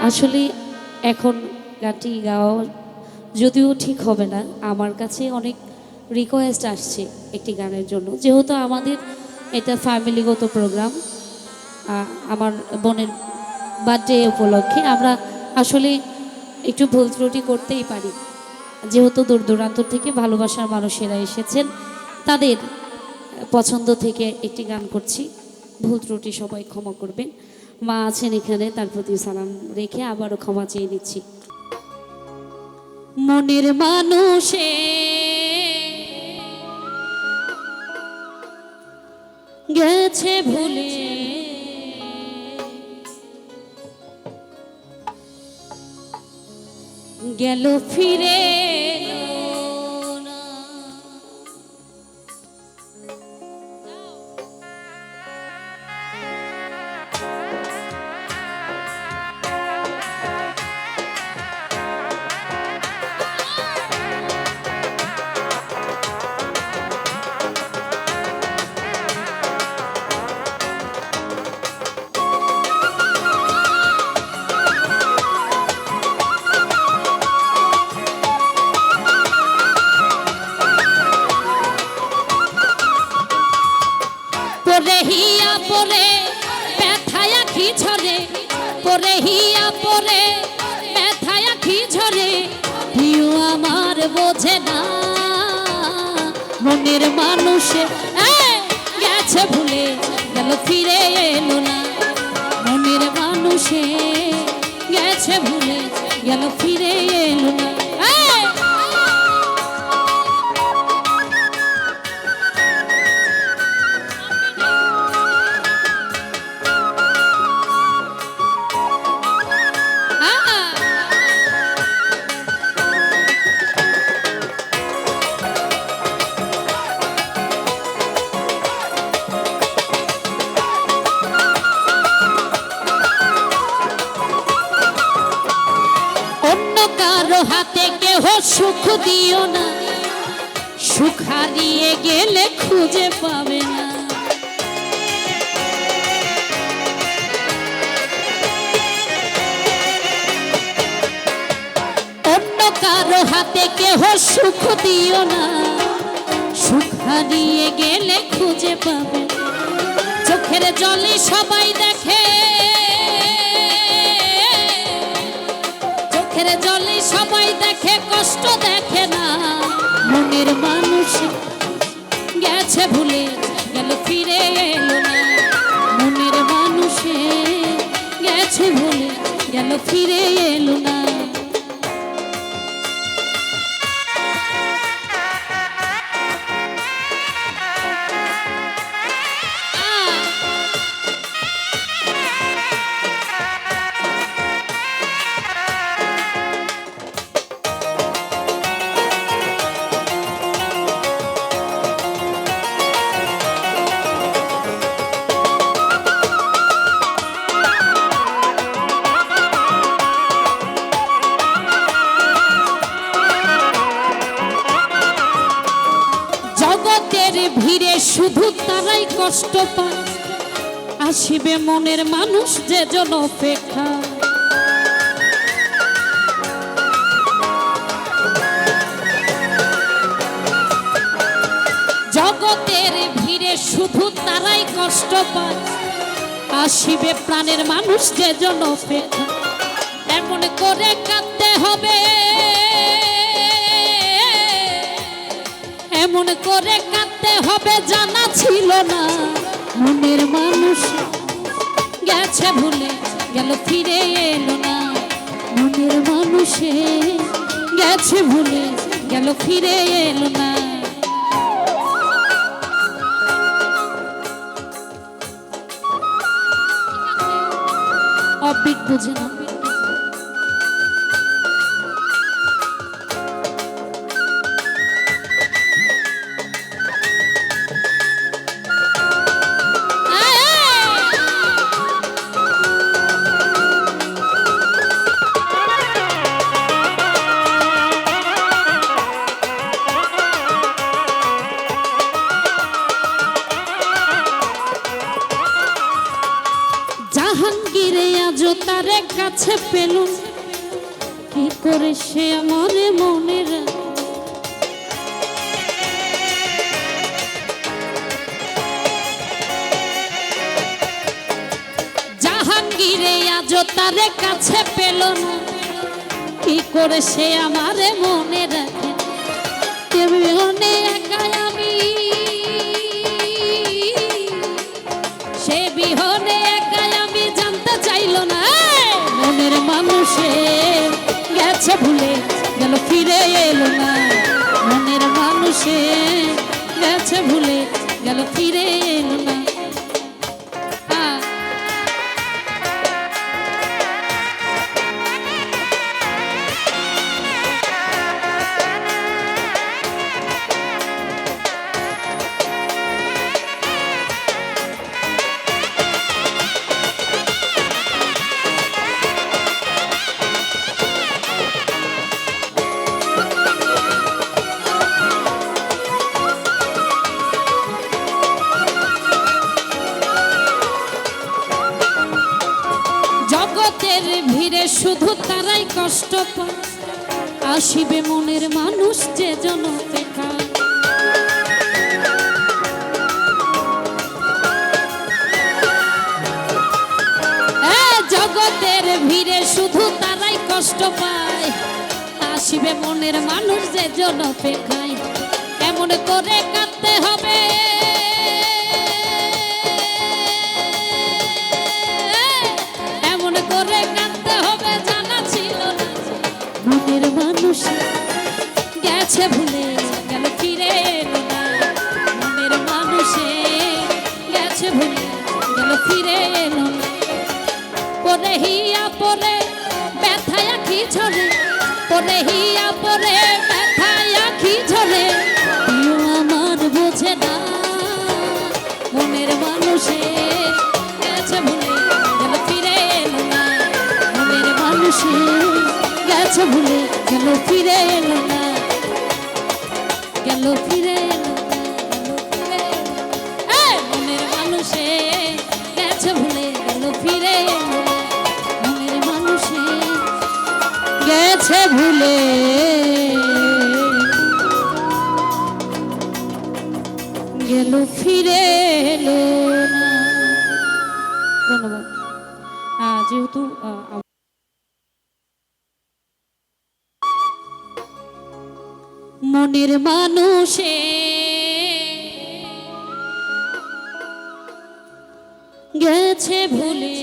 আসলে এখন গানটি গাওয়া যদিও ঠিক হবে না, আমার কাছে অনেক রিকোয়েস্ট আসছে একটি গানের জন্য, যেহেতু আমাদের এটা ফ্যামিলিগত প্রোগ্রাম। আমার বোনের বার্থডে উপলক্ষে আমরা আসলে একটু ভুল ত্রুটি করতেই পারি, যেহেতু দূর দূরান্ত থেকে ভালোবাসার মানুষেরা এসেছেন, তাদের পছন্দ থেকে একটি গান করছি। ভুল ত্রুটি সবাই ক্ষমা করবেন। মা আছেন এখানে, তার প্রতি সালাম রেখে আবারও ক্ষমা চেয়ে নিচ্ছি। মনের মানুষে গেছে ভুলে, গেল ফিরে এলো না। পরে হিয়া পরে ব্যথায় আখি ঝরে, পরে হিয়া পরে ব্যথায় আখি ঝরে, প্রিয় আমার বোঝে না। মনের মানুষে গেছে ভুলে, গেল ফিরে এলো না। মনের মানুষে গেছে ভুলে, গেল ফিরে এলো না। হাতে কেহ সুখ দিও না, সুখ হারিয়ে গেলে খুঁজে পাবে না। অন্য কারো হাতে কেহ সুখ দিও না, সুখ হারিয়ে গেলে খুঁজে পাবে না। চোখের জলে সবাই দেখে, চোখের জলে সবাই দেখে, কষ্ট দেখে না। মনের মানুষ গেছে ভুলে, গেল ফিরে এলো না। মনের মানুষে গেছে ভুলে, গেল ফিরে এলো না। ভিড়ে শুধু তারাই কষ্ট পায়, আসিবে মনের মানুষ যে জন অপেক্ষা। জগতের ভিড়ে শুধু তারাই কষ্ট পায়, আসিবে প্রাণের মানুষ যে জন অপেক্ষা। এমন করে কাঁদতে হবে, এমন করে কাঁদতে হবে জানা ছিল না। মনের মানুষ গেছে ভুলে, গেল ফিরে এলো না। মনের মানুষে গেছে ভুলে, গেল ফিরে এলো না। অবিক বুঝে না, জাহাঙ্গীরে আজও তারে কাছে পেলুম, কি করে সে আমার মনের জাহাঙ্গীরে আজও তারে কাছে পেল না, কি করে সে আমার মনে রাখে। বিহনে একা আমি, সে বিহনে একা আমি, জানতে চাইল না মনের মানুষে গেছে ভুলে গেল ফিরে এলো না, মনের মানুষে গেছে ভুলে গেল ফিরে এলো না। জগতের ভিড়ে শুধু তারাই কষ্ট পায়, আসিবে মনের মানুষ যে জন দেখা। জগতের ভিড়ে শুধু তারাই কষ্ট পায়, আসিবে মনের মানুষ যে জন পেখায়। এমন করে কাঁদতে হবে করে কাঁদতে হবে জানা ছিল না, মনের মানুষ গেছে ভুলে গেল ফিরে এলো না, মনের মানুষে গেছে ভুলে গেল ফিরে এলো না। পরে হিয়া পরে ব্যথায় আঁখি ঝরে, পরে হিয়া পরে ব্যথায় আঁখি ঝরে, কেউ আমার বোঝে না মনের মানুষে গেছে ভুলে গেল ফিরে এলো না, মনের মানুষে গেছে ভুলে গেল ফিরে এলো না, গেল ফিরে এলো না, মনের মানুষে গেছে ভুলে গেল ফিরে এলো না, মনের মানুষে গেছে ভুলে গেল ফিরে এলো না। ধন্যবাদ। যেহেতু মনের মানুষে গেছে ভুলে